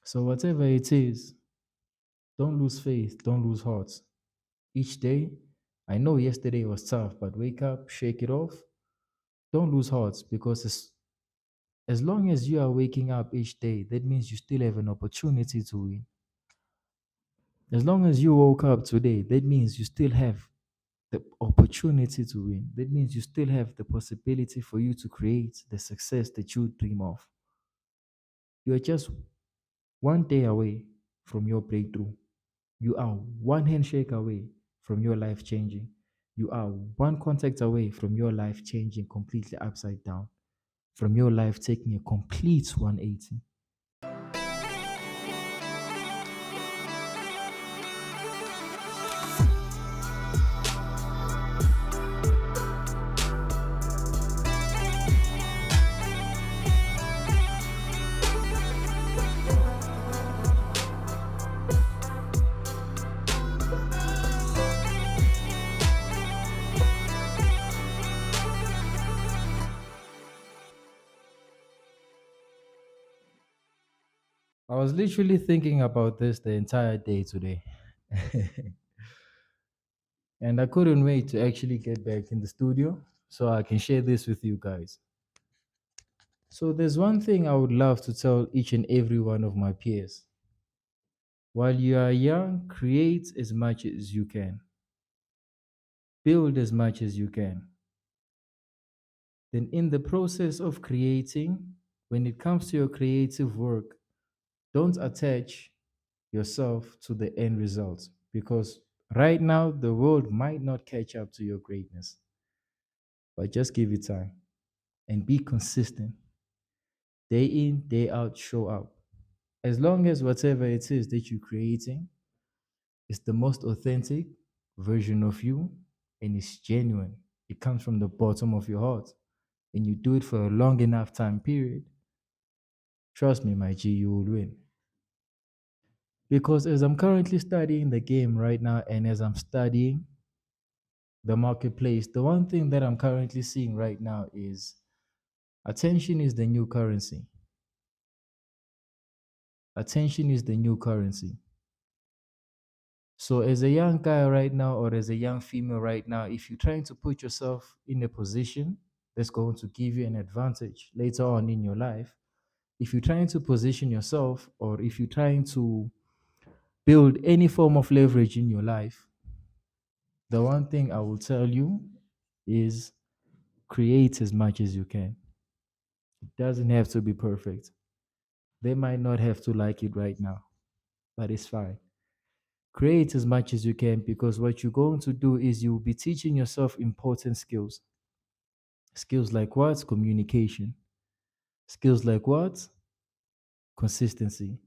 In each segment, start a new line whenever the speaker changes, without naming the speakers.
So, whatever it is, don't lose faith, don't lose heart. Each day, I know yesterday was tough, but wake up, shake it off. Don't lose heart because as long as you are waking up each day, that means you still have an opportunity to win. As long as you woke up today, that means you still have the opportunity to win. That means you still have the possibility for you to create the success that you dream of. You are just one day away from your breakthrough. You are one handshake away from your life changing. You are one contact away from your life changing completely upside down, from your life taking a complete 180. I was literally thinking about this the entire day today. And I couldn't wait to actually get back in the studio so I can share this with you guys. So, there's one thing I would love to tell each and every one of my peers. While you are young, create as much as you can, build as much as you can. Then, in the process of creating, when it comes to your creative work, don't attach yourself to the end result because right now the world might not catch up to your greatness. But just give it time and be consistent. Day in, day out, show up. As long as whatever it is that you're creating is the most authentic version of you and it's genuine, it comes from the bottom of your heart, and you do it for a long enough time period, trust me, my G, you will win. Because as I'm currently studying the game right now and as I'm studying the marketplace, the one thing that I'm currently seeing right now is attention is the new currency. Attention is the new currency. So, as a young guy right now, or as a young female right now, if you're trying to put yourself in a position that's going to give you an advantage later on in your life, if you're trying to position yourself, or if you're trying to build any form of leverage in your life, the one thing I will tell you is create as much as you can. It doesn't have to be perfect. They might not have to like it right now, but it's fine. Create as much as you can because what you're going to do is you'll be teaching yourself important skills. Skills like what? Communication. Skills like what? Consistency.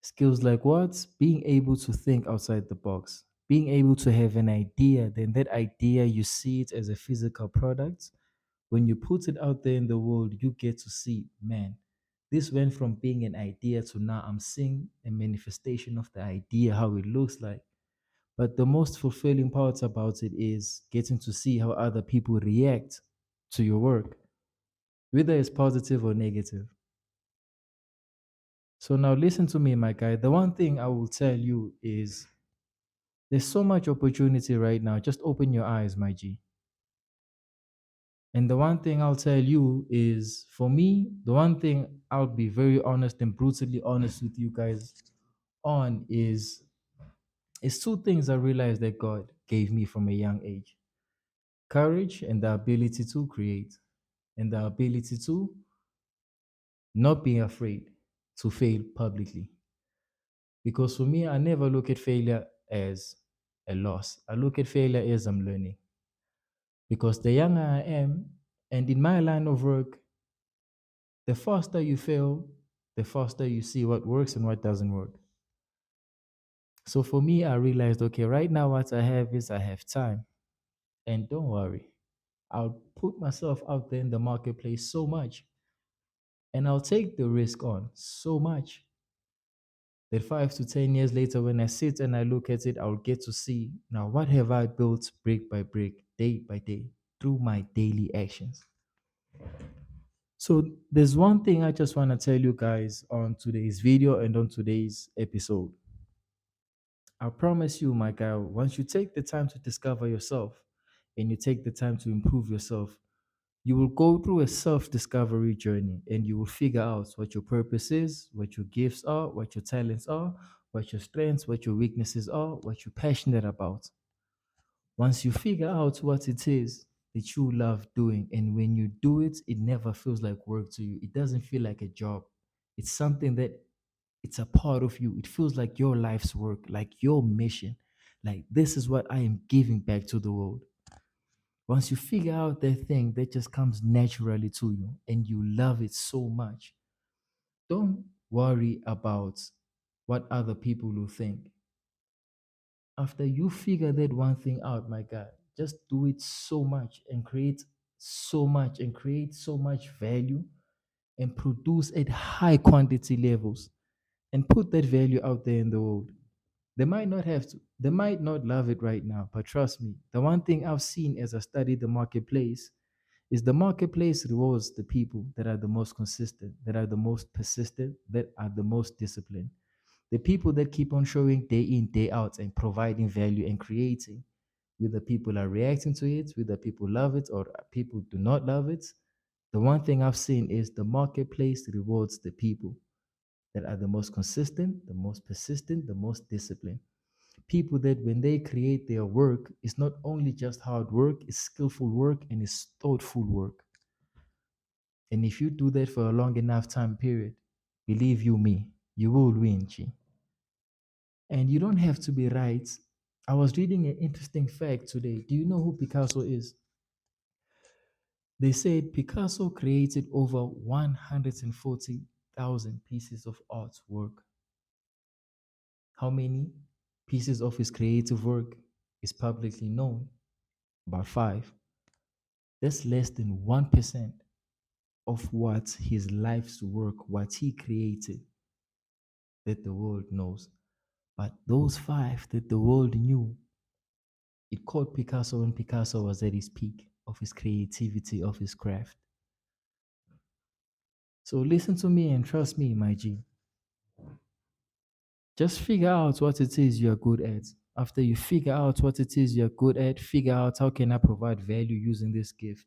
Skills like what? Being able to think outside the box. Being able to have an idea, then that idea you see it as a physical product. When you put it out there in the world, you get to see, man, this went from being an idea to now I'm seeing a manifestation of the idea, how it looks like. But the most fulfilling part about it is getting to see how other people react to your work, whether it's positive or negative. So now listen to me, my guy. The one thing I will tell you is there's so much opportunity right now. Just open your eyes, my G. And the one thing I'll tell you is for me, the one thing I'll be very honest and brutally honest with you guys on is it's two things I realized that God gave me from a young age: courage and the ability to create, and the ability to not be afraid to fail publicly. Because for me, I never look at failure as a loss. I look at failure as I'm learning. Because the younger I am, and in my line of work, the faster you fail, the faster you see what works and what doesn't work. So for me, I realized, okay, right now what I have is I have time. And don't worry, I'll put myself out there in the marketplace so much, and I'll take the risk on so much that 5 to 10 years later, when I sit and I look at it, I'll get to see now what have I built brick by brick, day by day, through my daily actions. So there's one thing I just want to tell you guys on today's video and on today's episode. I promise you, my guy, once you take the time to discover yourself and you take the time to improve yourself, you will go through a self discovery journey and you will figure out what your purpose is, what your gifts are, what your talents are, what your strengths, what your weaknesses are, what you're passionate about. Once you figure out what it is that you love doing, and when you do it, it never feels like work to you. It doesn't feel like a job. It's something that it's a part of you. It feels like your life's work, like your mission. Like this is what I am giving back to the world. Once you figure out that thing that just comes naturally to you and you love it so much, don't worry about what other people will think. After you figure that one thing out, my God, just do it so much and create so much and create so much value and produce at high quantity levels and put that value out there in the world. They might not love it right now, but trust me, the one thing I've seen as I study the marketplace is the marketplace rewards the people that are the most consistent, that are the most persistent, that are the most disciplined. The people that keep on showing day in, day out and providing value and creating, whether people are reacting to it, whether people love it or people do not love it. The one thing I've seen is the marketplace rewards the people that are the most consistent, the most persistent, the most disciplined. People that when they create their work, it's not only just hard work, it's skillful work and it's thoughtful work. And if you do that for a long enough time period, believe you me, you will win, G. And you don't have to be right. I was reading an interesting fact today. Do you know who Picasso is? They said Picasso created over 140,000 pieces of artwork. How many pieces of his creative work is publicly known? About five. That's less than 1% of what his life's work, what he created, that the world knows. But those five that the world knew, it caught Picasso when Picasso was at his peak of his creativity, of his craft. So listen to me and trust me, my G. Just figure out what it is you're good at. After you figure out what it is you're good at, figure out how can I provide value using this gift.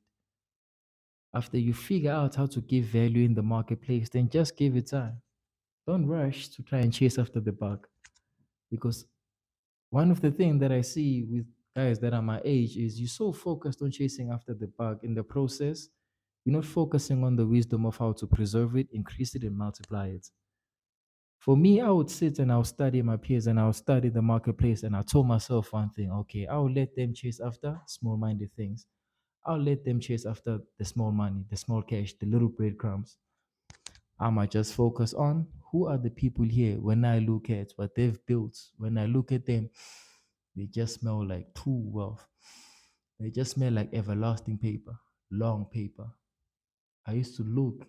After you figure out how to give value in the marketplace, then just give it time. Don't rush to try and chase after the bug. Because one of the things that I see with guys that are my age is you're so focused on chasing after the bug. In the process, you're not focusing on the wisdom of how to preserve it, increase it, and multiply it. For me, I would sit and I'll study my peers and I'll study the marketplace and I told myself one thing, okay, I'll let them chase after small-minded things. I'll let them chase after the small money, the small cash, the little breadcrumbs. I might just focus on who are the people here when I look at what they've built. When I look at them, they just smell like true wealth. They just smell like everlasting paper, long paper. I used to look,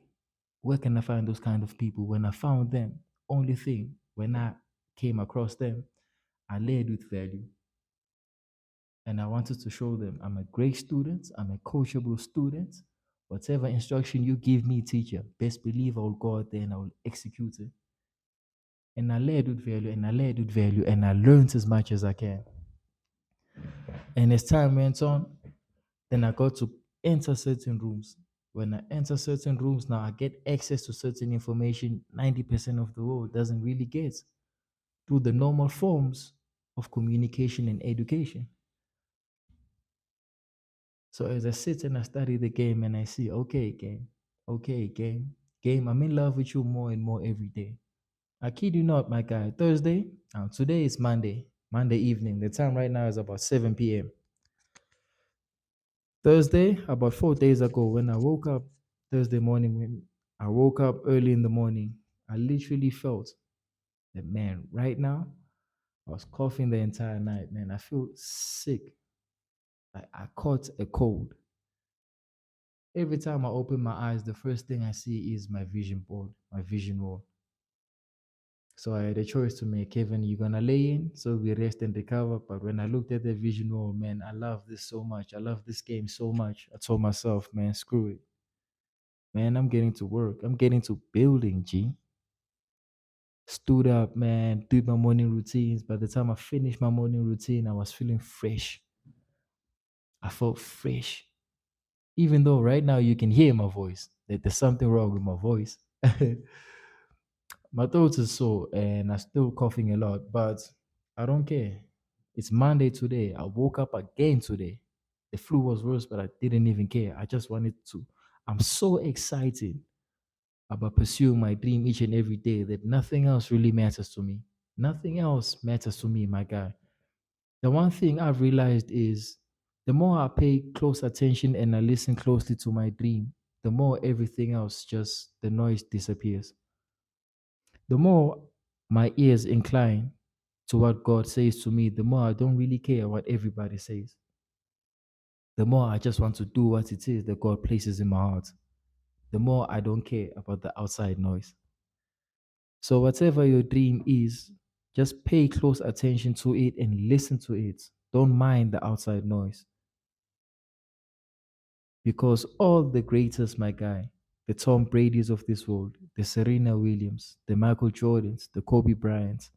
where can I find those kind of people? When I found them, only thing, when I came across them, I led with value. And I wanted to show them I'm a great student, I'm a coachable student. Whatever instruction you give me, teacher, best believe I will go out there and I will execute it. And I led with value and I led with value and I learned as much as I can. And as time went on, then I got to enter certain rooms. When I enter certain rooms now, I get access to certain information 90% of the world doesn't really get through the normal forms of communication and education. So as I sit and I study the game and I see, okay, game, I'm in love with you more and more every day. I kid you not, my guy. Thursday, today is Monday evening. The time right now is about 7 p.m. Thursday, about 4 days ago, when I woke up Thursday morning, when I woke up early in the morning, I literally felt that, man, right now, I was coughing the entire night, man. I feel sick. I caught a cold. Every time I open my eyes, the first thing I see is my vision board, my vision wall. So I had a choice to make. Kevin, you're gonna lay in, so we rest and recover. But when I looked at the vision wall, man, I love this so much. I love this game so much. I told myself, man, screw it. Man, I'm getting to work. I'm getting to building, G. Stood up, man, did my morning routines. By the time I finished my morning routine, I was feeling fresh. I felt fresh. Even though right now you can hear my voice, that there's something wrong with my voice. My throat is sore and I'm still coughing a lot, but I don't care. It's Monday today. I woke up again today. The flu was worse, but I didn't even care. I just wanted to. I'm so excited about pursuing my dream each and every day that nothing else really matters to me. Nothing else matters to me, my guy. The one thing I've realized is the more I pay close attention and I listen closely to my dream, the more everything else just the noise disappears. The more my ears incline to what God says to me, the more I don't really care what everybody says. The more I just want to do what it is that God places in my heart. The more I don't care about the outside noise. So, whatever your dream is, just pay close attention to it and listen to it. Don't mind the outside noise. Because all the greatest, my guy, the Tom Brady's of this world, the Serena Williams, the Michael Jordans, the Kobe Bryants,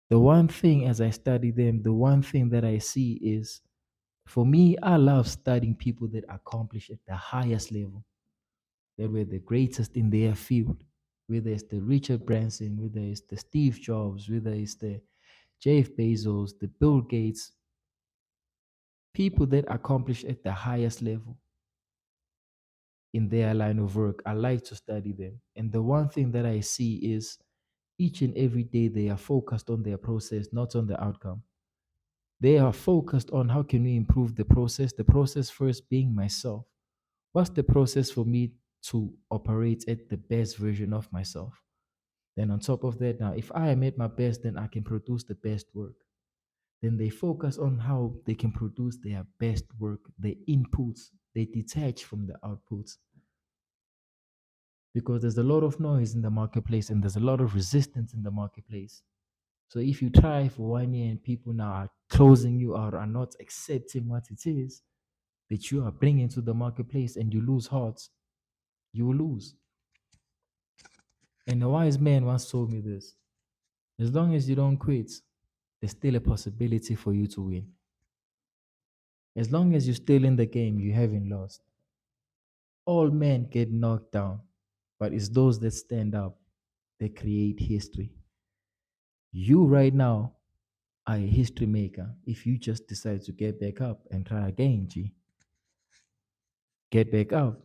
the one thing as I study them, the one thing that I see is for me, I love studying people that accomplish at the highest level, that were the greatest in their field. Whether it's the Richard Branson, whether it's the Steve Jobs, whether it's the Jeff Bezos, the Bill Gates, people that accomplish at the highest level in their line of work. I like to study them. And the one thing that I see is each and every day they are focused on their process, not on the outcome. They are focused on how can we improve the process first being myself. What's the process for me to operate at the best version of myself? Then on top of that, now if I am at my best, then I can produce the best work. Then they focus on how they can produce their best work, the inputs, they detach from the outputs. Because there's a lot of noise in the marketplace and there's a lot of resistance in the marketplace. So if you try for 1 year and people now are closing you out, are not accepting what it is that you are bringing to the marketplace and you lose hearts, you will lose. And a wise man once told me this: as long as you don't quit, there's still a possibility for you to win. As long as you're still in the game, you haven't lost. All men get knocked down, but it's those that stand up that create history. You right now are a history maker if you just decide to get back up and try again, G. Get back up,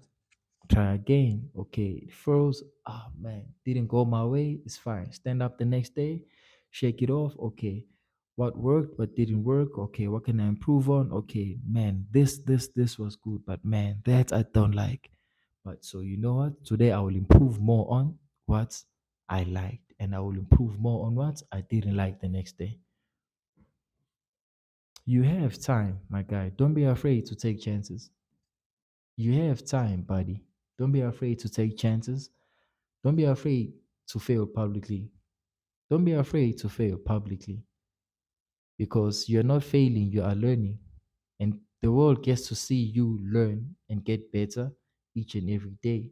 try again. Okay, it froze. Oh man, didn't go my way. It's fine. Stand up the next day, shake it off. Okay, what worked, what didn't work. Okay, what can I improve on? Okay, man, this was good, but man, that I don't like. But so you know what? Today I will improve more on what I liked, and I will improve more on what I didn't like the next day. You have time, my guy. Don't be afraid to take chances. You have time, buddy. Don't be afraid to take chances. Don't be afraid to fail publicly. Don't be afraid to fail publicly because you're not failing, you are learning. And the world gets to see you learn and get better each and every day.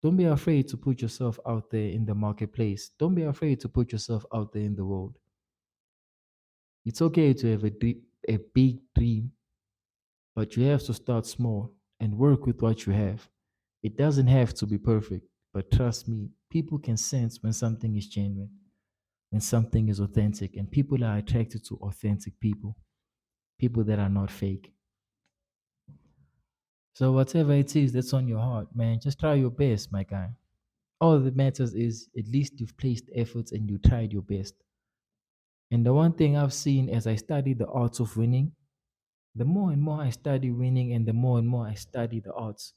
Don't be afraid to put yourself out there in the marketplace. Don't be afraid to put yourself out there in the world. It's okay to have a big dream, but you have to start small and work with what you have. It doesn't have to be perfect, but trust me, people can sense when something is genuine, when something is authentic, and people are attracted to authentic people, people that are not fake. So, whatever it is that's on your heart, man, just try your best, my guy. All that matters is at least you've placed efforts and you tried your best. And the one thing I've seen as I study the arts of winning, the more and more I study winning and the more and more I study the arts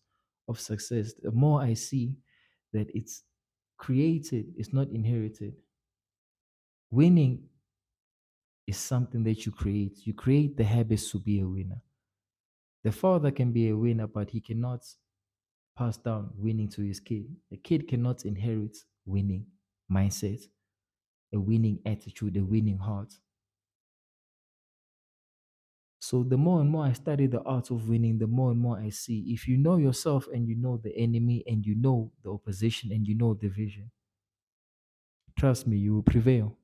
of success, the more I see that it's created, it's not inherited. Winning is something that you create. You create the habits to be a winner. The father can be a winner, but he cannot pass down winning to his kid. The kid cannot inherit winning mindset, a winning attitude, a winning heart. So the more and more I study the art of winning, the more and more I see if you know yourself and you know the enemy and you know the opposition and you know the vision, trust me, you will prevail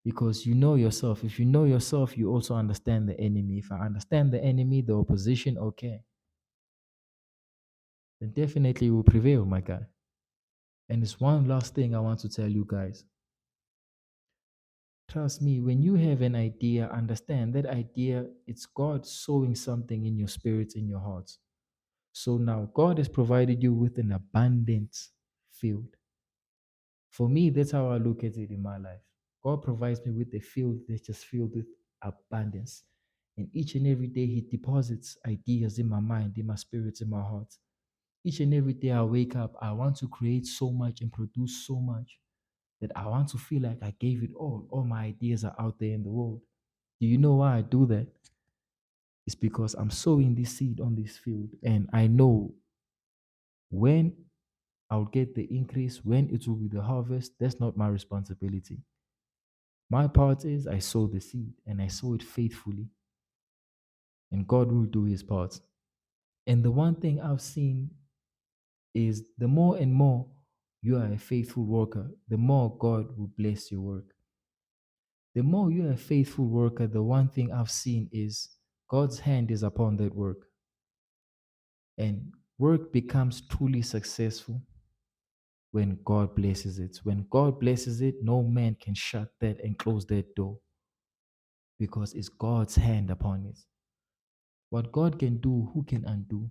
because you know yourself. If you know yourself, you also understand the enemy. If I understand the enemy, the opposition, okay, then definitely will prevail, my guy. And it's one last thing I want to tell you guys. Trust me, when you have an idea, understand that idea, it's God sowing something in your spirit, in your heart. So now God has provided you with an abundant field. For me, that's how I look at it in my life. God provides me with a field that's just filled with abundance. And each and every day, He deposits ideas in my mind, in my spirit, in my heart. Each and every day I wake up, I want to create so much and produce so much that I want to feel like I gave it all. All my ideas are out there in the world. Do you know why I do that? It's because I'm sowing this seed on this field and I know when I'll get the increase, when it will be the harvest. That's not my responsibility. My part is I sow the seed and I sow it faithfully, and God will do His part. And the one thing I've seen is the more and more you are a faithful worker, the more God will bless your work. The more you're a faithful worker, the one thing I've seen is God's hand is upon that work. And work becomes truly successful when God blesses it. When God blesses it, no man can shut that and close that door because it's God's hand upon it. What God can do, who can undo?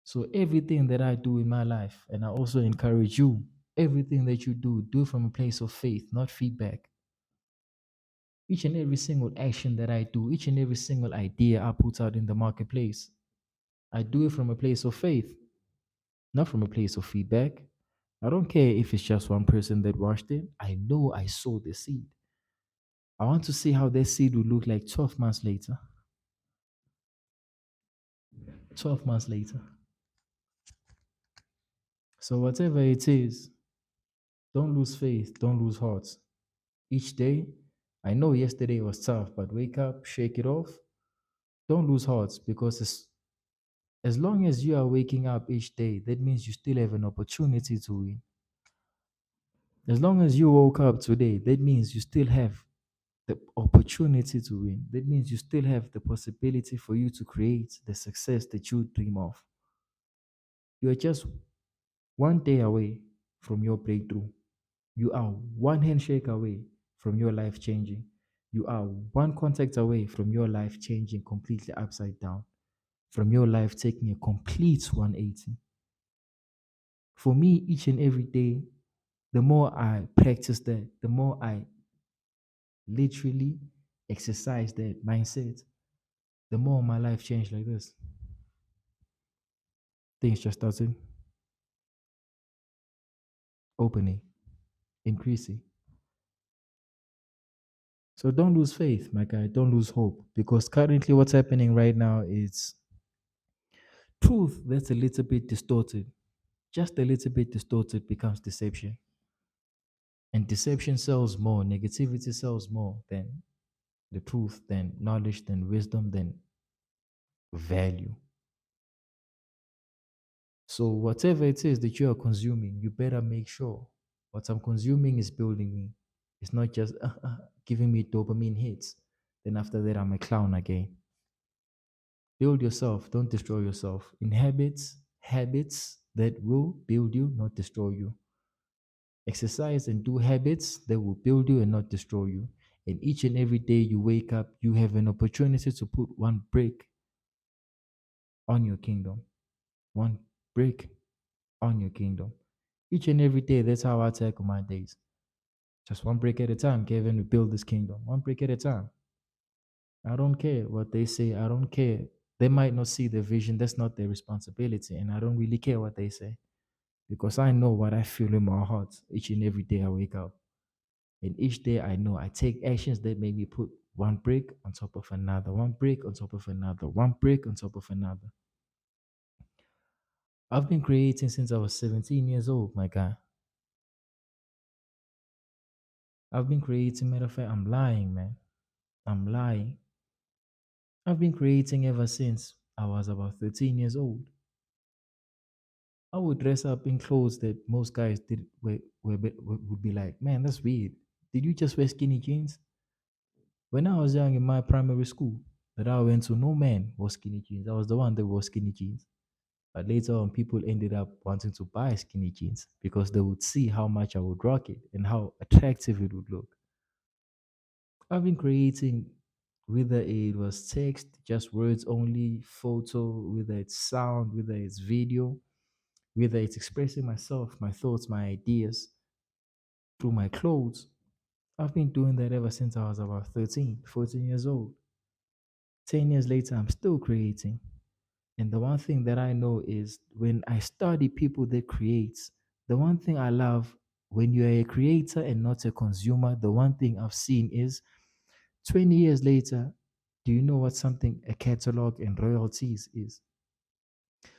So everything that I do in my life, and I also encourage you, everything that you do from a place of faith, not feedback. Each and every single action that I do, each and every single idea I put out in the marketplace, I do it from a place of faith, not from a place of feedback. I don't care if it's just one person that watched it. I know I sowed the seed. I want to see how that seed will look like 12 months later. 12 months later. So, whatever it is, don't lose faith, don't lose heart. Each day, I know yesterday was tough, but wake up, shake it off. Don't lose hearts because as long as you are waking up each day, that means you still have an opportunity to win. As long as you woke up today, that means you still have the opportunity to win. That means you still have the possibility for you to create the success that you dream of. You are just one day away from your breakthrough. You are one handshake away from your life changing. You are one contact away from your life changing completely upside down, from your life taking a complete 180. For me, each and every day, the more I practice that, the more I literally exercise that mindset, the more my life changed like this. Things just started opening, increasing. So don't lose faith, my guy. Don't lose hope. Because currently what's happening right now is truth that's a little bit distorted. Just a little bit distorted becomes deception. And deception sells more, negativity sells more than the truth, than knowledge, than wisdom, than value. So whatever it is that you are consuming, you better make sure what I'm consuming is building me. It's not just giving me dopamine hits. Then after that, I'm a clown again. Build yourself. Don't destroy yourself. In habits that will build you, not destroy you. Exercise and do habits that will build you and not destroy you. And each and every day you wake up, you have an opportunity to put one brick on your kingdom. One brick on your kingdom. Each and every day, that's how I tackle my days. Just one brick at a time, Kevin, to build this kingdom. One brick at a time. I don't care what they say. I don't care. They might not see the vision. That's not their responsibility. And I don't really care what they say because I know what I feel in my heart each and every day I wake up. And each day I know I take actions that make me put one brick on top of another, one brick on top of another, one brick on top of another. I've been creating since I was 17 years old, my guy. I've been creating, matter of fact, I'm lying, man. I'm lying. I've been creating ever since I was about 13 years old. I would dress up in clothes that most guys did would be like, man, that's weird. Did you just wear skinny jeans? When I was young in my primary school that I went to, no man wore skinny jeans. I was the one that wore skinny jeans. But later on, people ended up wanting to buy skinny jeans because they would see how much I would rock it and how attractive it would look. I've been creating, whether it was text, just words only, photo, whether it's sound, whether it's video, whether it's expressing myself, my thoughts, my ideas through my clothes. I've been doing that ever since I was about 13, 14 years old. 10 years later, I'm still creating. And the one thing that I know is when I study people that creates, the one thing I love when you're a creator and not a consumer, the one thing I've seen is 20 years later, do you know what something a catalog and royalties is?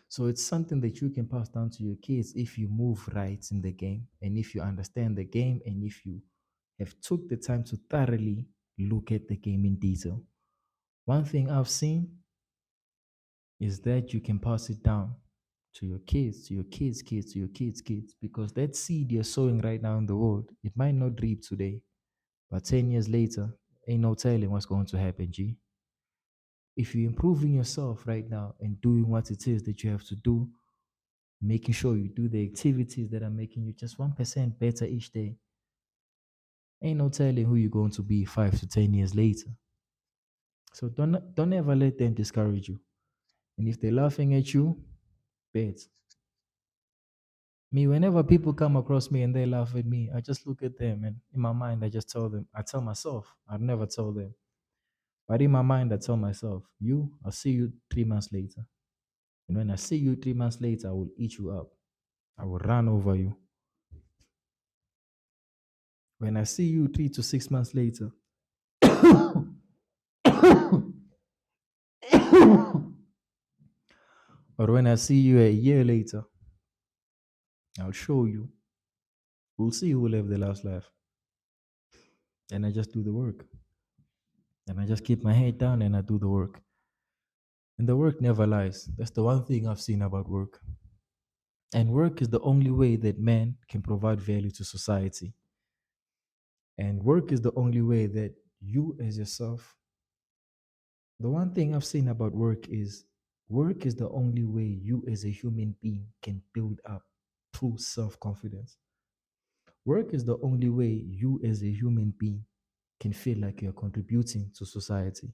So it's something that you can pass down to your kids if you move right in the game and if you understand the game and if you have took the time to thoroughly look at the game in detail. One thing I've seen is that you can pass it down to your kids, to your kids' kids, to your kids' kids, because that seed you're sowing right now in the world, it might not reap today, but 10 years later, ain't no telling what's going to happen, G. If you're improving yourself right now and doing what it is that you have to do, making sure you do the activities that are making you just 1% better each day, ain't no telling who you're going to be 5 to 10 years later. So don't ever let them discourage you. And if they're laughing at you, bet. Me, whenever people come across me and they laugh at me, I just look at them and in my mind I just tell them, I tell myself, I never tell them. But in my mind I tell myself, I'll see you 3 months later. And when I see you 3 months later, I will eat you up. I will run over you. When I see you 3 to 6 months later, or when I see you a year later, I'll show you. We'll see who will have the last laugh. And I just do the work. And I just keep my head down and I do the work. And the work never lies. That's the one thing I've seen about work. And work is the only way that man can provide value to society. And work is the only way that you as yourself, the one thing I've seen about work is the only way you as a human being can build up true self confidence. Work is the only way you as a human being can feel like you're contributing to society.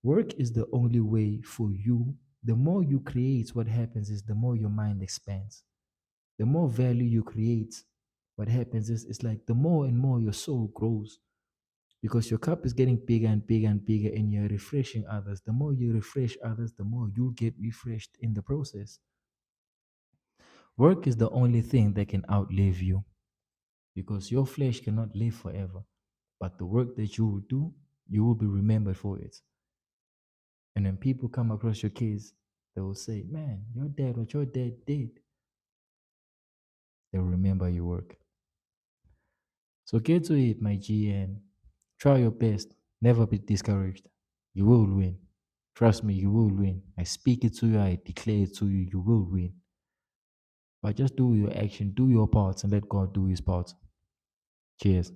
Work is the only way for you. The more you create, what happens is the more your mind expands. The more value you create, what happens is it's like the more and more your soul grows because your cup is getting bigger and bigger and bigger and you're refreshing others. The more you refresh others, the more you get refreshed in the process. Work is the only thing that can outlive you because your flesh cannot live forever. But the work that you will do, you will be remembered for it. And when people come across your case, they will say, man, your dad, what your dad did, they'll remember your work. So get to it, my G, and try your best. Never be discouraged. You will win. Trust me, you will win. I speak it to you, I declare it to you, you will win. But just do your action, do your parts, and let God do his part. Cheers.